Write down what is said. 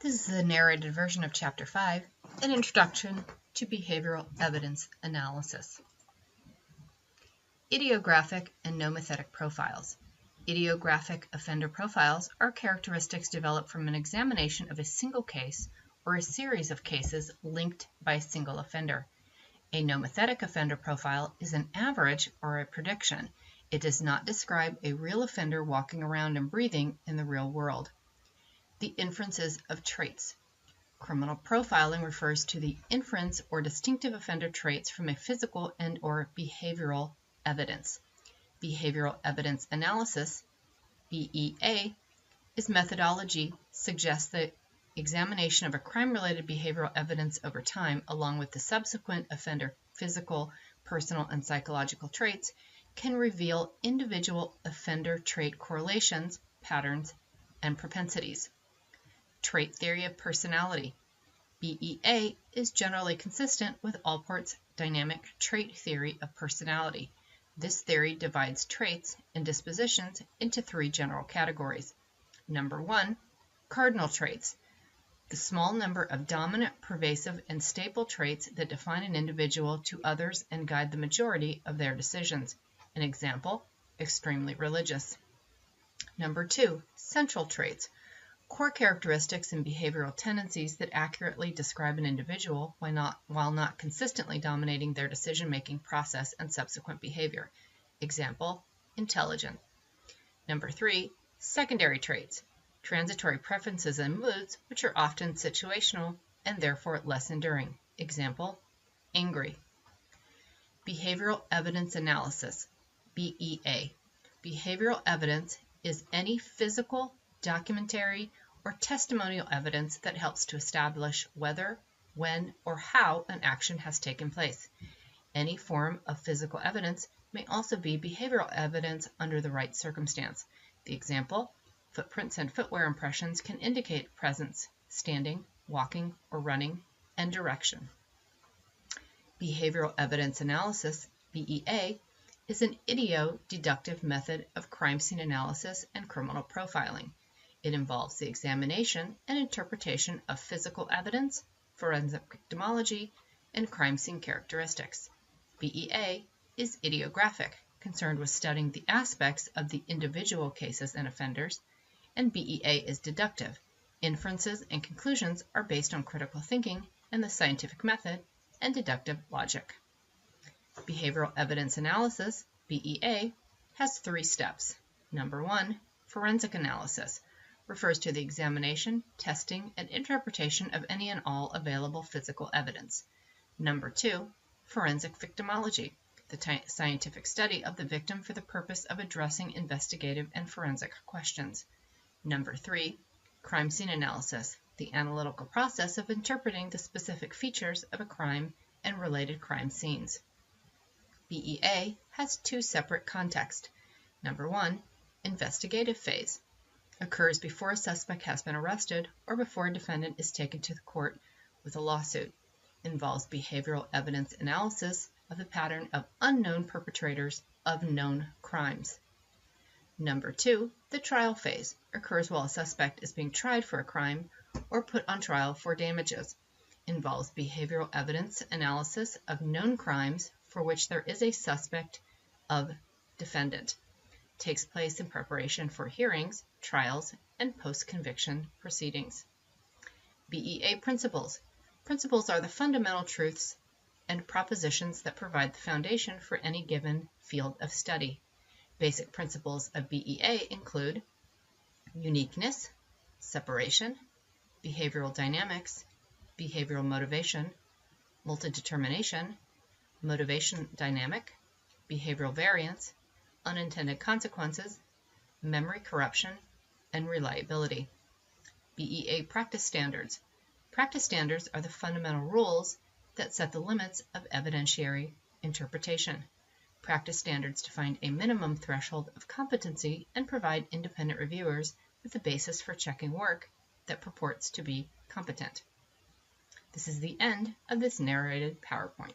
This is the narrated version of Chapter 5, an introduction to behavioral evidence analysis. Idiographic and nomothetic profiles. Idiographic offender profiles are characteristics developed from an examination of a single case or a series of cases linked by a single offender. A nomothetic offender profile is an average or a prediction. It does not describe a real offender walking around and breathing in the real world. The inferences of traits. Criminal profiling refers to the inference or distinctive offender traits from a physical and/or behavioral evidence. Behavioral evidence analysis, BEA, is methodology suggests the examination of a crime-related behavioral evidence over time, along with the subsequent offender physical, personal, and psychological traits, can reveal individual offender trait correlations, patterns, and propensities. Trait theory of personality. BEA is generally consistent with Allport's dynamic trait theory of personality. This theory divides traits and dispositions into three general categories. Number 1, cardinal traits. The small number of dominant, pervasive, and staple traits that define an individual to others and guide the majority of their decisions. An example, extremely religious. Number 2, central traits. Core characteristics and behavioral tendencies that accurately describe an individual while not consistently dominating their decision-making process and subsequent behavior. Example, intelligent. Number 3, secondary traits. Transitory preferences and moods which are often situational and therefore less enduring. Example, angry. Behavioral evidence analysis, BEA. Behavioral evidence is any physical, documentary, or testimonial evidence that helps to establish whether, when, or how an action has taken place. Any form of physical evidence may also be behavioral evidence under the right circumstance. The example, footprints and footwear impressions can indicate presence, standing, walking, or running, and direction. Behavioral evidence analysis, BEA, is an idio-deductive method of crime scene analysis and criminal profiling. It involves the examination and interpretation of physical evidence, forensic victimology, and crime scene characteristics. BEA is idiographic, concerned with studying the aspects of the individual cases and offenders, and BEA is deductive. Inferences and conclusions are based on critical thinking and the scientific method and deductive logic. Behavioral evidence analysis, BEA, has 3 steps. Number 1, forensic analysis, refers to the examination, testing, and interpretation of any and all available physical evidence. Number 2, forensic victimology, the scientific study of the victim for the purpose of addressing investigative and forensic questions. Number 3, crime scene analysis, the analytical process of interpreting the specific features of a crime and related crime scenes. BEA has 2 separate contexts. Number 1, investigative phase, occurs before a suspect has been arrested or before a defendant is taken to the court with a lawsuit. Involves behavioral evidence analysis of the pattern of unknown perpetrators of known crimes. Number 2, the trial phase, occurs while a suspect is being tried for a crime or put on trial for damages. Involves behavioral evidence analysis of known crimes for which there is a suspect of defendant. Takes place in preparation for hearings, trials, and post-conviction proceedings. BEA Principles. Principles are the fundamental truths and propositions that provide the foundation for any given field of study. Basic principles of BEA include uniqueness, separation, behavioral dynamics, behavioral motivation, multi-determination, motivation dynamic, behavioral variance, unintended consequences, memory corruption, and reliability. BEA Practice Standards. Practice standards are the fundamental rules that set the limits of evidentiary interpretation. Practice standards define a minimum threshold of competency and provide independent reviewers with a basis for checking work that purports to be competent. This is the end of this narrated PowerPoint.